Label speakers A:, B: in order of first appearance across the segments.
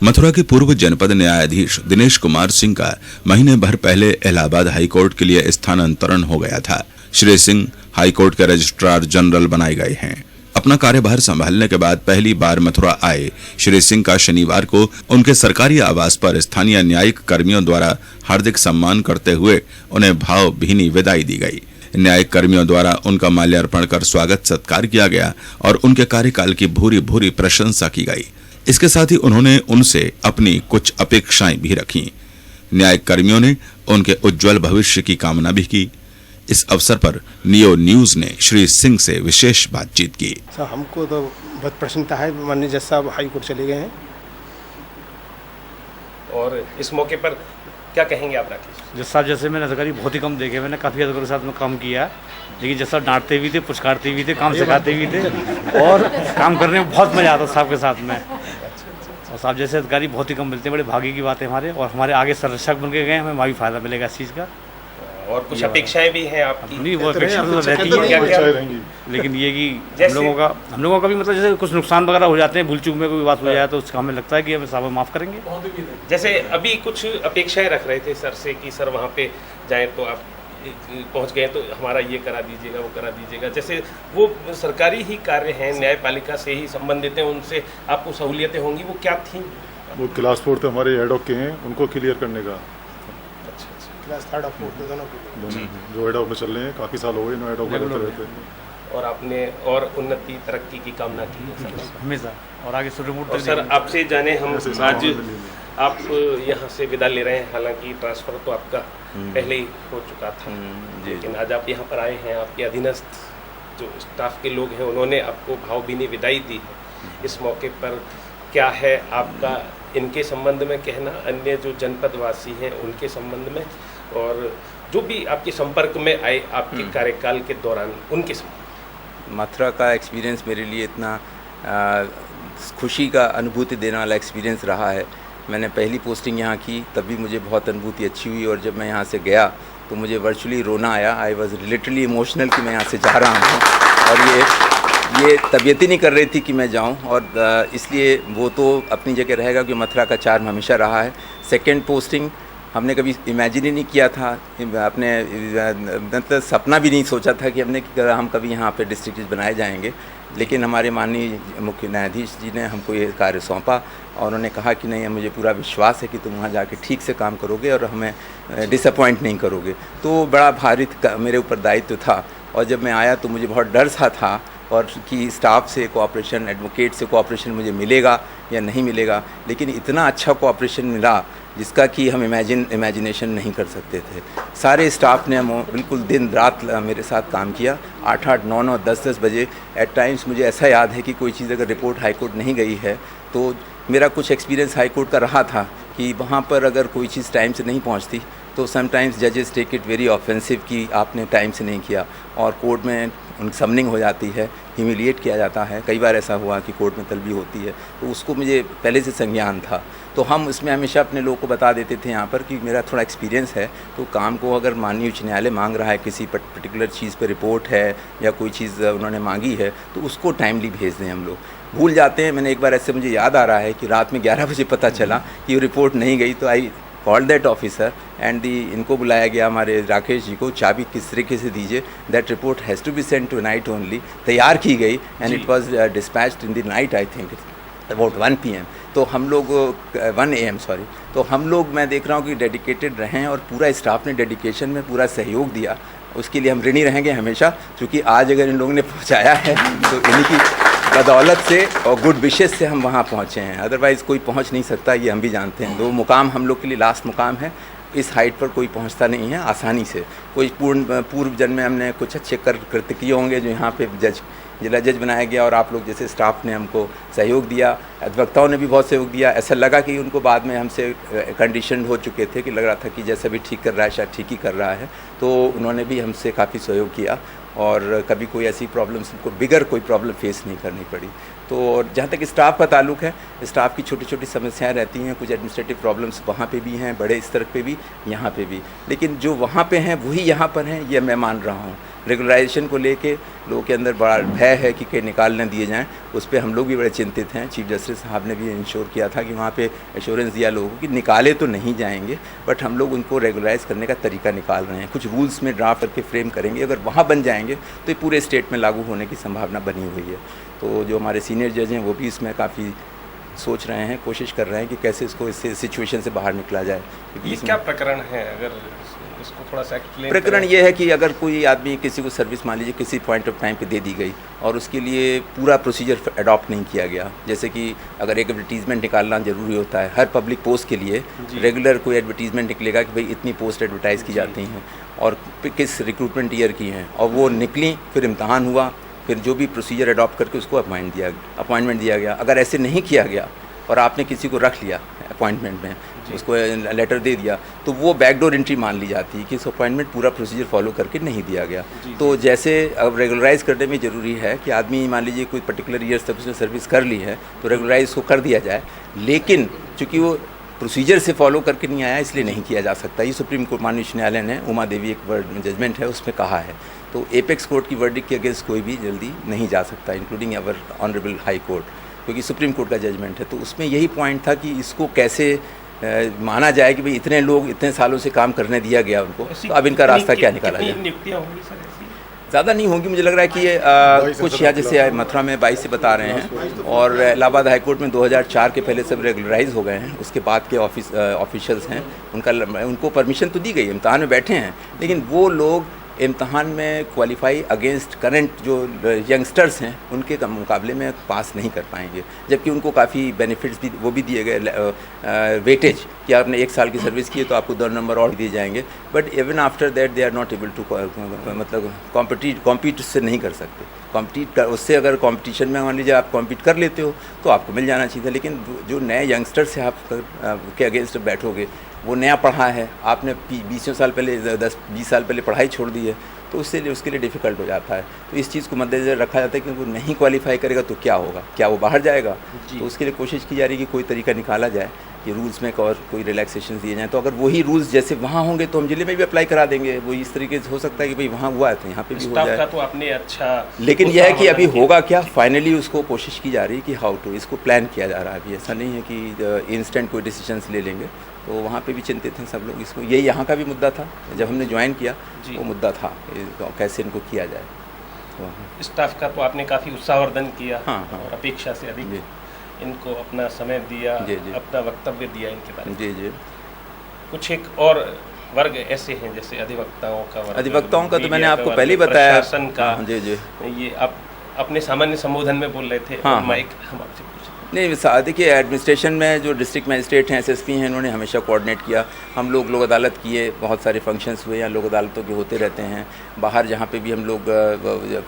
A: मथुरा के पूर्व जनपद न्यायाधीश दिनेश कुमार सिंह का महीने भर पहले इलाहाबाद हाईकोर्ट के लिए स्थानांतरण हो गया था। श्री सिंह हाईकोर्ट के रजिस्ट्रार जनरल बनाए गए हैं। अपना कार्यभार संभालने के बाद पहली बार मथुरा आए श्री सिंह का शनिवार को उनके सरकारी आवास पर स्थानीय न्यायिक कर्मियों द्वारा हार्दिक सम्मान करते हुए उन्हें भावभीनी विदाई दी गई। न्यायिक कर्मियों द्वारा उनका माल्यार्पण कर स्वागत सत्कार किया गया और उनके कार्यकाल की भूरी भूरी प्रशंसा की गई। इसके साथ ही उन्होंने उनसे अपनी कुछ अपेक्षाएं भी रखी। न्यायिक कर्मियों ने उनके उज्जवल भविष्य की कामना भी की। इस अवसर पर नियो न्यूज ने श्री सिंह से विशेष बातचीत की।
B: हमको तो बहुत प्रसन्नता है, माननीय जज साहब हाई कोर्ट चले गए हैं।
C: और इस मौके पर क्या कहेंगे आप? राकेश
D: जज साहब जैसे मैंने अधिकारी बहुत ही कम देखे, मैंने काफ़ी अधिकारियों के साथ में काम किया, लेकिन जज साहब डांटते भी थे, पुचकारते भी थे, काम सिखाते भी थे और काम करने में बहुत मज़ा आता साहब के साथ में। और साहब जैसे अधिकारी बहुत ही कम मिलते हैं, बड़े भाग्य की बात है हमारे। और हमारे आगे संरक्षक बन के गए, हमें वहाँ भी फायदा मिलेगा इस चीज़ का।
C: और कुछ अपेक्षाएं भी हैं आपकी?
D: नहीं, वो अपेक्षा तो रहती है, लेकिन ये कि हम लोगों का भी मतलब जैसे कुछ नुकसान वगैरह हो जाते हैं, भूल चूक में कोई बात हो जाए तो उसका हमें लगता है कि हमें साहब माफ़ करेंगे।
C: जैसे अभी कुछ अपेक्षाएं रख रहे थे सर से कि सर वहाँ पे जाएं तो आप पहुँच गए तो हमारा ये करा दीजिएगा, वो करा दीजिएगा। जैसे वो सरकारी ही कार्य हैं, न्यायपालिका से ही संबंधित हैं, उनसे आपको सहूलियतें होंगी, वो क्या थी?
E: वो क्लास 4 तो हमारे हेड ऑफ के हैं, उनको क्लियर करने का।
B: क्लास 3 और 4 दोनों
E: जो हेड ऑफ में चल रहे हैं, काफ़ी साल हो गए हेड ऑफ में रहते हैं।
C: और आपने और उन्नति तरक्की की कामना की है सर
D: हमेशा, और आगे
C: और सर आपसे जाने हम आज आप यहाँ से विदा ले रहे हैं, हालांकि ट्रांसफ़र तो आपका पहले ही हो चुका था, लेकिन आज आप यहाँ पर आए हैं। आपके अधीनस्थ जो स्टाफ के लोग हैं उन्होंने आपको भावभीनी विदाई दी है। इस मौके पर क्या है आपका इनके संबंध में कहना, अन्य जो जनपद वासी हैं उनके संबंध में, और जो भी आपके संपर्क में आए आपके कार्यकाल के दौरान उनके संबंध?
F: मथुरा का एक्सपीरियंस मेरे लिए इतना खुशी का अनुभूति देने वाला एक्सपीरियंस रहा है। मैंने पहली पोस्टिंग यहाँ की तब भी मुझे बहुत अनुभूति अच्छी हुई, और जब मैं यहाँ से गया तो मुझे वर्चुअली रोना आया। आई वॉज लिटरली इमोशनल कि मैं यहाँ से जा रहा हूँ, और ये तबीयत ही नहीं कर रही थी कि मैं जाऊं, और इसलिए वो तो अपनी जगह रहेगा कि मथुरा का चार्म हमेशा रहा है। सेकंड पोस्टिंग हमने कभी इमेजिन ही नहीं किया था, अपने मतलब सपना भी नहीं सोचा था कि हम कभी यहाँ पे डिस्ट्रिक्ट जज बनाए जाएंगे। लेकिन हमारे माननीय मुख्य न्यायाधीश जी ने हमको ये कार्य सौंपा, और उन्होंने कहा कि नहीं, मुझे पूरा विश्वास है कि तुम वहाँ जाके ठीक से काम करोगे और हमें डिसअपॉइंट नहीं करोगे। तो बड़ा भारी मेरे ऊपर दायित्व था, और जब मैं आया तो मुझे बहुत डर सा था, और कि स्टाफ से कोऑपरेशन, एडवोकेट से कोऑपरेशन मुझे मिलेगा या नहीं मिलेगा। लेकिन इतना अच्छा कोऑपरेशन मिला जिसका कि हम इमेजिनेशन नहीं कर सकते थे। सारे स्टाफ ने बिल्कुल दिन रात मेरे साथ काम किया, 8-8, 9-9, 10-10 बजे। एट टाइम्स मुझे ऐसा याद है कि कोई चीज़ अगर रिपोर्ट हाईकोर्ट नहीं गई है तो मेरा कुछ एक्सपीरियंस हाईकोर्ट का रहा था कि वहाँ पर अगर कोई चीज़ टाइम से नहीं पहुँचती तो समटाइम्स जजेस टेक इट वेरी ऑफेंसिव कि आपने टाइम से नहीं किया, और कोर्ट में उनकी समनिंग हो जाती है, ह्यूमिलिएट किया जाता है। कई बार ऐसा हुआ कि कोर्ट में तलबी होती है, तो उसको मुझे पहले से संज्ञान था। तो हम इसमें हमेशा अपने लोगों को बता देते थे यहाँ पर कि मेरा थोड़ा एक्सपीरियंस है, तो काम को अगर माननीय उच्च न्यायालय मांग रहा है, किसी पर्टिकुलर चीज़ पर रिपोर्ट है या कोई चीज़ उन्होंने मांगी है, तो उसको टाइमली भेज दें। हम लोग भूल जाते हैं। मैंने एक बार ऐसे, मुझे याद आ रहा है कि रात में 11 बजे पता चला कि वो रिपोर्ट नहीं गई, तो I call that officer and इनको बुलाया गया, हमारे राकेश जी को, चाबी किस तरीके से दीजिए, that report has to be sent tonight only. तैयार की गई and it was dispatched in the night, I think about 1 PM। तो हम लोग 1 AM सॉरी। तो हम लोग, मैं देख रहा हूँ कि डेडिकेटेड रहें, और पूरा स्टाफ ने डेडिकेशन में पूरा सहयोग दिया। उसके लिए हम ऋणी रहेंगे हमेशा, क्योंकि आज अगर इन लोगों ने पहुँचाया है तो इन्हीं की बदौलत से और गुड विशेस से हम वहाँ पहुँचे हैं। अदरवाइज़ कोई पहुँच नहीं सकता, ये हम भी जानते हैं। 2 मुकाम हम लोग के लिए लास्ट मुकाम है। इस हाइट पर कोई पहुँचता नहीं है आसानी से। कोई पूर्व जन्म में हमने कुछ अच्छे कृत्य किए होंगे जो यहाँ पे जिला जज बनाया गया, और आप लोग जैसे स्टाफ ने हमको सहयोग दिया, अधिवक्ताओं ने भी बहुत सहयोग दिया। ऐसा लगा कि उनको बाद में हमसे कंडीशन हो चुके थे कि लग रहा था कि जैसा भी ठीक कर रहा है शायद ठीक ही कर रहा है, तो उन्होंने भी हमसे काफ़ी सहयोग किया। और कभी कोई ऐसी प्रॉब्लम्स को बिगर कोई प्रॉब्लम फेस नहीं करनी पड़ी। तो जहाँ तक स्टाफ का ताल्लुक है, स्टाफ की छोटी छोटी समस्याएं रहती हैं, कुछ एडमिनिस्ट्रेटिव प्रॉब्लम्स वहाँ पे भी हैं, बड़े स्तर पे भी, यहाँ पे भी, लेकिन जो वहाँ पे हैं वही यहाँ पर हैं, ये मैं मान रहा हूँ। रेगुलराइजेशन को लेके लोगों के अंदर बड़ा भय है कि कहीं निकाल न दिए जाएं, उस पर हम लोग भी बड़े चिंतित हैं। चीफ जस्टिस साहब ने भी इंश्योर किया था कि वहाँ पे एश्योरेंस दिया लोगों को कि निकाले तो नहीं जाएंगे, बट हम लोग उनको रेगुलराइज करने का तरीका निकाल रहे हैं, कुछ रूल्स में ड्राफ्ट करके फ्रेम करेंगे। अगर वहाँ बन जाएंगे तो ये पूरे स्टेट में लागू होने की संभावना बनी हुई है। तो जो हमारे सीनियर जज हैं वो भी इसमें काफ़ी सोच रहे हैं, कोशिश कर रहे हैं कि कैसे इसको इस सिचुएशन से बाहर निकला जाए।
C: ये क्या प्रकरण है, अगर इसको थोड़ा सा एक्सप्लेन
F: प्रकरण ये है कि अगर कोई आदमी किसी को सर्विस मान लीजिए किसी पॉइंट ऑफ टाइम पे दे दी गई और उसके लिए पूरा प्रोसीजर अडॉप्ट नहीं किया गया, जैसे कि अगर एक एडवर्टीज़मेंट निकालना ज़रूरी होता है हर पब्लिक पोस्ट के लिए, रेगुलर कोई एडवर्टीज़मेंट निकलेगा कि भाई इतनी पोस्ट एडवर्टाइज़ की जाती हैं और किस रिक्रूटमेंट ईयर की हैं, और वो निकली, फिर इम्तहान हुआ, फिर जो भी प्रोसीजर अडॉप्ट करके उसको अपॉइंटमेंट दिया गया। अगर ऐसे नहीं किया गया और आपने किसी को रख लिया अपॉइंटमेंट में, उसको लेटर दे दिया, तो वो बैकडोर एंट्री मान ली जाती है कि इस अपॉइंटमेंट पूरा प्रोसीजर फॉलो करके नहीं दिया गया। तो जैसे अब रेगुलराइज करने में ज़रूरी है कि आदमी मान लीजिए कोई पर्टिकुलर ईयर्स तक उसने सर्विस कर ली है तो रेगुलराइज को कर दिया जाए, लेकिन चूँकि वो प्रोसीजर से फॉलो करके नहीं आया इसलिए नहीं किया जा सकता। ये सुप्रीम कोर्ट माननीय उच्च न्यायालय ने उमा देवी एक जजमेंट है उसमें कहा है। तो एपेक्स कोर्ट की वर्डिक्ट के अगेंस्ट कोई भी जल्दी नहीं जा सकता, इंक्लूडिंग अवर ऑनरेबल हाई कोर्ट, क्योंकि सुप्रीम कोर्ट का जजमेंट है। तो उसमें यही पॉइंट था कि इसको कैसे माना जाए कि भाई इतने लोग इतने सालों से काम करने दिया गया उनको, तो अब इनका रास्ता क्या निकाला जाए।
C: नियुक्तियां होंगी सर ऐसी?
F: ज़्यादा नहीं होंगी, मुझे लग रहा है कि ये कुछ यहाँ जैसे मथुरा में 22 से बता रहे हैं, और इलाहाबाद हाईकोर्ट में 2004 के पहले सब रेगुलराइज हो गए हैं। उसके बाद के ऑफिशियल्स हैं उनको परमिशन तो दी गई, इम्तहान में बैठे हैं, लेकिन वो लोग इम्तहान में क्वालिफाई अगेंस्ट करंट जो यंगस्टर्स हैं उनके मुकाबले में पास नहीं कर पाएंगे, जबकि उनको काफ़ी बेनिफिट्स भी वो भी दिए गए, वेटेज कि आपने 1 साल की सर्विस की है तो आपको 2 नंबर और दिए जाएंगे, but even after that they are not able to मतलब कॉम्पीट उससे नहीं कर सकते। उससे अगर कंपटीशन में मान लीजिए आप कॉम्पीट कर लेते हो तो आपको मिल जाना चाहिए, लेकिन जो नए यंगस्टर्स से आप के अगेंस्ट बैठोगे, वो नया पढ़ा है, आपने 20 साल पहले 10-20 साल पहले पढ़ाई छोड़ दी है, तो उसके लिए डिफ़िकल्ट हो जाता है। तो इस चीज़ को मद्देनज़र रखा जाता है कि वो नहीं क्वालिफाई करेगा तो क्या होगा, क्या वो बाहर जाएगा। तो उसके लिए कोशिश की जा रही है कि कोई तरीका निकाला जाए कि रूल्स में और कोई रिलैक्सेशन दिए जाएँ। तो अगर वही रूल्स जैसे वहाँ होंगे तो हम जिले में भी अप्लाई करा देंगे, वो इस तरीके से हो सकता है कि भाई वहाँ हुआ है तो यहाँ पे भी हो जाए।
C: तो आपने अच्छा,
F: लेकिन यह है कि अभी होगा क्या, फाइनली उसको कोशिश की जा रही है कि हाउ टू, इसको प्लान किया जा रहा है। अभी ऐसा नहीं है कि इंस्टेंट कोई डिसीजंस ले लेंगे, तो वहाँ पे भी चिंतित हैं सब लोग। इसको ये यहाँ का भी मुद्दा था, जब हमने ज्वाइन किया वो मुद्दा था कैसे इनको किया जाए। तो
C: स्टाफ का तो आपने काफ़ी उत्साहवर्धन किया,
F: हाँ।
C: और अपेक्षा से अधिक इनको अपना समय दिया, अपना वक्तव्य दिया इनके बारे में।
F: जी।
C: कुछ एक और वर्ग ऐसे हैं जैसे अधिवक्ताओं का वर्ग,
F: अधिवक्ताओं का तो मैंने आपको पहले ही बताया,
C: प्रशासन का।
F: जी।
C: ये आप अपने सामान्य संबोधन में बोल रहे थे।
F: हाँ।
C: माइक हम आपसे
F: नहीं, देखिए एडमिनिस्ट्रेशन में जो डिस्ट्रिक्ट मजिस्ट्रेट हैं, SSP हैं, इन्होंने हमेशा कोऑर्डिनेट किया। हम लोग अदालत किए, बहुत सारे फंक्शंस हुए, या लोक अदालतों के होते रहते हैं। बाहर जहाँ पे भी हम लोग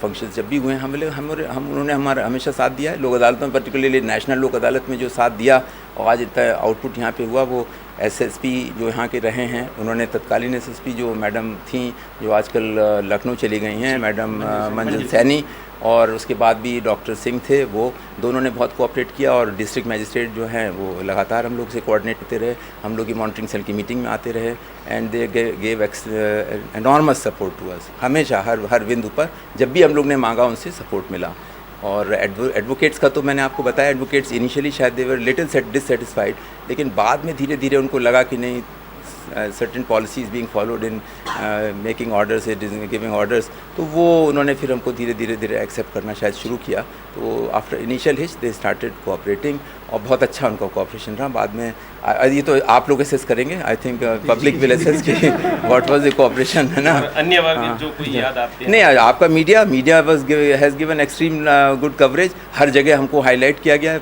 F: फंक्शंस जब भी हुए हैं उन्होंने हमारा हमेशा साथ दिया है। लोक अदालतों में पर्टिकुलरली नेशनल लोक अदालत में जो साथ दिया और आज इतना आउटपुट यहाँ पे हुआ, वो SSP जो यहाँ के रहे हैं, उन्होंने तत्कालीन SSP जो मैडम थी जो आजकल लखनऊ चली गई हैं, मैडम मंजन सैनी, और उसके बाद भी डॉक्टर सिंह थे, वो दोनों ने बहुत कोऑपरेट किया। और डिस्ट्रिक्ट मजिस्ट्रेट जो हैं वो लगातार हम लोग से कोऑर्डिनेट करते रहे, हम लोग की मॉनिटरिंग सेल की मीटिंग में आते रहे, and they gave enormous support to us. हमेशा हर बिंदु पर जब भी हम लोग ने मांगा उनसे सपोर्ट मिला। और एडवोकेट्स का तो मैंने आपको बताया, एडवोकेट्स इनिशियली शायद दे वर लिटिल डिससेटिस्फाइड, लेकिन बाद में धीरे धीरे उनको लगा कि नहीं, certain policies being followed in making orders, giving orders, तो वो उन्होंने फिर हमको धीरे धीरे एक्सेप्ट करना शायद शुरू किया। तो after initial hitch they started cooperating, और बहुत अच्छा उनका कोऑपरेशन रहा। बाद में ये तो आप लोग असेस करेंगे, I think public will assess कि व्हाट वाज द कोऑपरेशन, है ना।
C: अन्य वर्ग जो कोई याद आते हैं?
F: नहीं, आपका media has given extreme good coverage, हर जगह हमको हाईलाइट किया गया।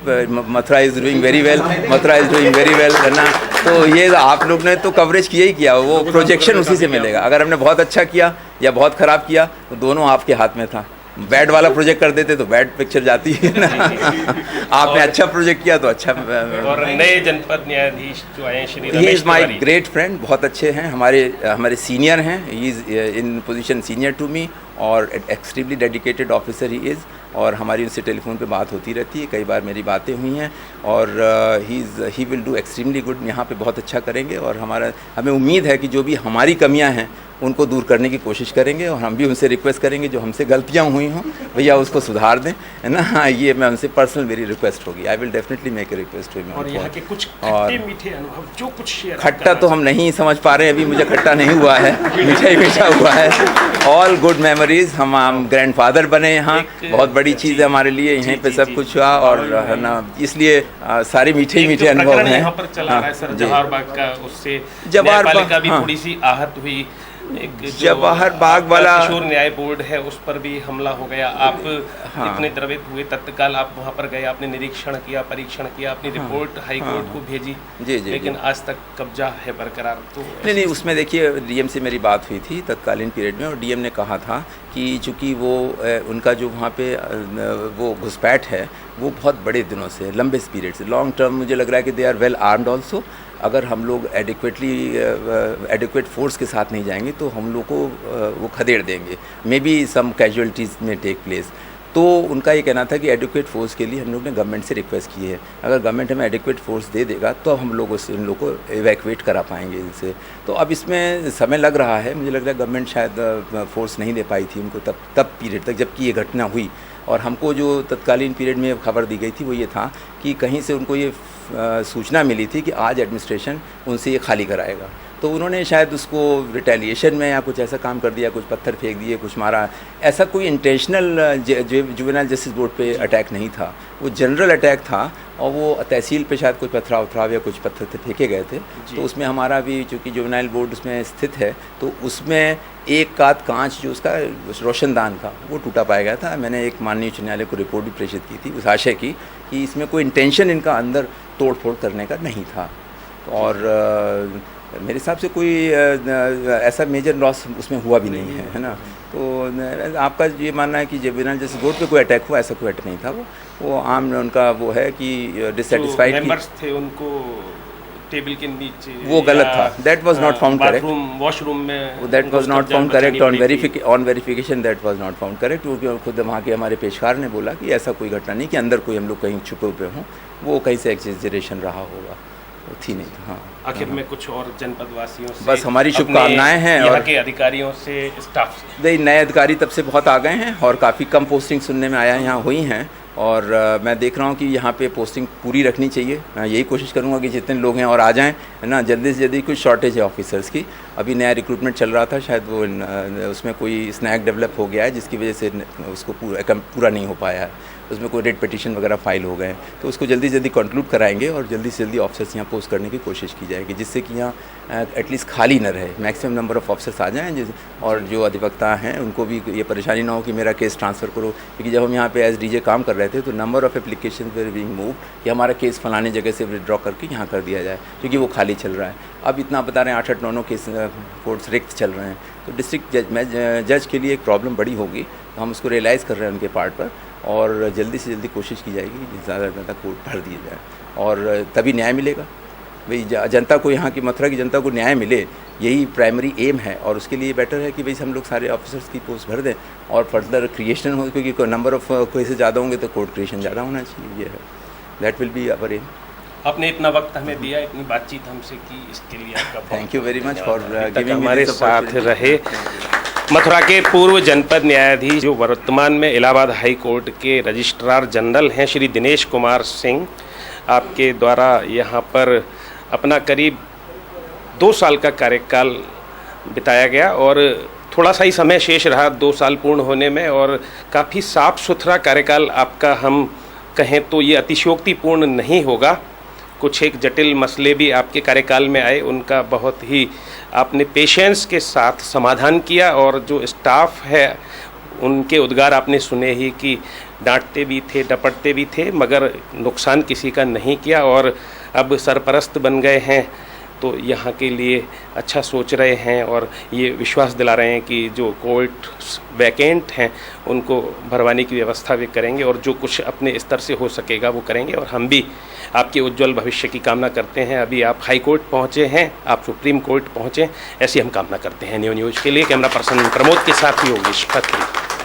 F: Mathura is doing very well, है ना। तो ये आप लोग ने तो कवरेज किया ही किया, वो प्रोजेक्शन उसी से मिलेगा। अगर हमने बहुत अच्छा किया या बहुत ख़राब किया तो दोनों आपके हाथ में था। बैड वाला प्रोजेक्ट कर देते तो बैड पिक्चर जाती है ना। आपने अच्छा प्रोजेक्ट किया तो अच्छा।
C: और नए जनपद न्यायाधीश जो आए हैं Shri Ramesh,
F: he is my great friend, बहुत अच्छे हैं, हमारे सीनियर हैं, he is in position senior to me, और extremely dedicated officer he is, और हमारी उनसे टेलीफोन पे बात होती रहती है, कई बार मेरी बातें हुई हैं, और he will do extremely good, यहाँ पे बहुत अच्छा करेंगे। और हमें उम्मीद है कि जो भी हमारी कमियां हैं उनको दूर करने की कोशिश करेंगे, और हम भी उनसे रिक्वेस्ट करेंगे जो हमसे गलतियां हुई हों भैया उसको सुधार दें, है ना। हाँ, ये मैं उनसे पर्सनल मेरी रिक्वेस्ट होगी। I will definitely make a request to him.
C: और यहाँ के कुछ खट्टे मीठे अनुभव जो कुछ शेयर
F: खट्टा तो हम नहीं समझ पा रहे हैं, अभी मुझे खट्टा नहीं हुआ है, मीठा ही मीठा हुआ है। All good memories. हम ग्रैंडफादर बने यहाँ, बहुत बड़ी चीज़ है हमारे लिए, यहीं पे सब कुछ हुआ, और है ना, इसलिए सारे मीठे ही मीठे अनुभव हैं।
C: यहाँ पर चला रहा है सर जवाहर बाग का, उससे
F: जवाहर
C: न्यायपालिका
F: बाग,
C: भी
F: हाँ।
C: थोड़ी सी आहत हुई। एक जो
F: जवाहर बाग वाला
C: किशोर न्याय बोर्ड है उस पर भी हमला हो गया। आप
F: हाँ।
C: इतने द्रवित हुए, तत्काल आप वहाँ पर गए, आपने निरीक्षण किया, परीक्षण किया, अपनी रिपोर्ट हाई कोर्ट को भेजी,
F: जी,
C: लेकिन आज तक कब्जा है बरकरार। तो
F: नहीं, उसमें देखिए डीएम से मेरी बात हुई थी तत्कालीन पीरियड में, और डीएम ने कहा था कि चूँकि वो उनका जो वहाँ पे वो घुसपैठ है वो बहुत बड़े दिनों से, लंबे पीरियड से, लॉन्ग टर्म, मुझे लग रहा है कि they are well armed also. अगर हम लोग एडिक्वेट फोर्स के साथ नहीं जाएंगे तो हम लोग को वो खदेड़ देंगे, मे बी सम कैजुअलिटीज़ में टेक प्लेस। तो उनका ये कहना था कि एडिक्वेट फोर्स के लिए हम लोग ने गवर्नमेंट से रिक्वेस्ट की है, अगर गवर्नमेंट हमें एडिक्वेट फोर्स दे देगा तो हम लोग इन लोग को एवैक्यूएट करा पाएंगे इनसे। तो अब इसमें समय लग रहा है, मुझे लग रहा है गवर्नमेंट शायद फोर्स नहीं दे पाई थी उनको तब पीरियड तक जबकि ये घटना हुई। और हमको जो तत्कालीन पीरियड में खबर दी गई थी वो ये था कि कहीं से उनको ये सूचना मिली थी कि आज एडमिनिस्ट्रेशन उनसे ये खाली कराएगा, तो उन्होंने शायद उसको रिटेलिएशन में या कुछ ऐसा काम कर दिया, कुछ पत्थर फेंक दिए, कुछ मारा। ऐसा कोई इंटेंशनल जुवेनाइल जस्टिस बोर्ड पे अटैक नहीं था, वो जनरल अटैक था, और वो तहसील पे शायद कोई पथराव या कुछ पत्थर फेंके गए थे। तो उसमें हमारा भी चूँकि जुवेनाइल बोर्ड उसमें स्थित है, तो उसमें एक आध कांच जो उसका रोशनदान का वो टूटा पाया गया था। मैंने एक माननीय उच्च न्यायालय को रिपोर्ट भी प्रेषित की थी उस आशय की कि इसमें कोई इंटेंशन इनका अंदर तोड़ फोड़ करने का नहीं था, और मेरे हिसाब से कोई ऐसा मेजर लॉस उसमें हुआ भी नहीं है ना। तो आपका ये मानना है कि जुवेनाइल जस्टिस बोर्ड पे कोई अटैक हुआ, ऐसा कोई अटैक नहीं था। वो आम उनका वो है कि डिससेटिस्फाइड
C: मेंबर्स थे उनको टेबल के नीचे,
F: वो गलत था, that was not found correct,
C: washroom में
F: that was not found correct, on verification that was not found correct, क्योंकि खुद वहाँ के हमारे पेशकार ने बोला कि ऐसा कोई घटना नहीं कि अंदर कोई हम लोग कहीं छुपे हुए हों, वो कहीं से एक्सजेरेशन रहा होगा, वो थी नहीं। हाँ,
C: आखिर में कुछ और जनपद वासियों से,
F: बस हमारी शुभकामनाएं हैं,
C: यहाँ
F: और
C: के अधिकारियों से, स्टाफ से।
F: नए अधिकारी तब से बहुत आ गए हैं, और काफ़ी कम पोस्टिंग सुनने में आया है यहाँ हुई हैं, और मैं देख रहा हूँ कि यहाँ पे पोस्टिंग पूरी रखनी चाहिए। मैं यही कोशिश करूँगा कि जितने लोग हैं और आ जाएं, है ना, जल्दी से जल्दी। कुछ शॉर्टेज है ऑफिसर्स की, अभी नया रिक्रूटमेंट चल रहा था, शायद वो उसमें कोई स्नैक डेवलप हो गया है जिसकी वजह से उसको पूरा नहीं हो पाया है, उसमें कोई रेड पिटीशन वगैरह फाइल हो गए हैं, तो उसको जल्दी जल्दी कंक्लूड कराएंगे और जल्दी से जल्दी ऑफिसर्स यहाँ पोस्ट करने की कोशिश की जाएगी, जिससे कि यहाँ एटलीस्ट खाली न रहे, मैक्सिमम नंबर ऑफ ऑफिसर्स आ जाएँ, और जो अधिवक्ता हैं उनको भी ये परेशानी ना हो कि मेरा केस ट्रांसफ़र करो। क्योंकि जब हम यहाँ पे एज डीजे काम कर रहे थे तो number of application were being move कि हमारा केस फलाने जगह से विड्रॉ करके यहाँ कर दिया जाए, क्योंकि वो खाली चल रहा है। अब इतना बता रहे हैं 8-8, 9 केस कोर्ट्स रिक्त चल रहे हैं, तो डिस्ट्रिक्ट जज के लिए एक प्रॉब्लम बड़ी होगी, तो हम उसको रियलाइज़ कर रहे हैं उनके पार्ट पर, और जल्दी से जल्दी कोशिश की जाएगी कि ज़्यादा से ज़्यादा कोर्ट भर दिए जाए, और तभी न्याय मिलेगा। भाई जनता को, यहाँ की मथुरा की जनता को न्याय मिले, यही प्राइमरी एम है, और उसके लिए बेटर है कि भाई हम लोग सारे ऑफिसर्स की पोस्ट भर दें और फर्दर क्रिएशन हो, क्योंकि नंबर ऑफ केसेस ज़्यादा होंगे तो कोर्ट क्रिएशन ज़्यादा होना चाहिए, ये है, that will be our aim.
C: आपने इतना वक्त हमें दिया, इतनी बातचीत हमसे की, इसके लिए आपका
F: thank you very much for giving
C: हमारे साथ रहे। मथुरा के पूर्व जनपद न्यायाधीश जो वर्तमान में इलाहाबाद हाई कोर्ट के रजिस्ट्रार जनरल हैं श्री दिनेश कुमार सिंह, आपके द्वारा यहाँ पर अपना करीब 2 साल का कार्यकाल बिताया गया, और थोड़ा सा ही समय शेष रहा 2 साल पूर्ण होने में, और काफ़ी साफ सुथरा कार्यकाल आपका हम कहें तो ये अतिशयोक्तिपूर्ण नहीं होगा। कुछ एक जटिल मसले भी आपके कार्यकाल में आए, उनका बहुत ही आपने पेशेंस के साथ समाधान किया, और जो स्टाफ है उनके उद्गार आपने सुने ही कि डांटते भी थे, डपटते भी थे, मगर नुकसान किसी का नहीं किया, और अब सरपरस्त बन गए हैं तो यहाँ के लिए अच्छा सोच रहे हैं और ये विश्वास दिला रहे हैं कि जो कोर्ट वैकेंट हैं उनको भरवाने की व्यवस्था भी करेंगे और जो कुछ अपने स्तर से हो सकेगा वो करेंगे। और हम भी आपके उज्जवल भविष्य की कामना करते हैं। अभी आप हाई कोर्ट पहुँचे हैं, आप सुप्रीम कोर्ट पहुँचे, ऐसी हम कामना करते हैं। न्यू न्यूज़ के लिए कैमरा पर्सन प्रमोद के साथ ही योगेश खत्री।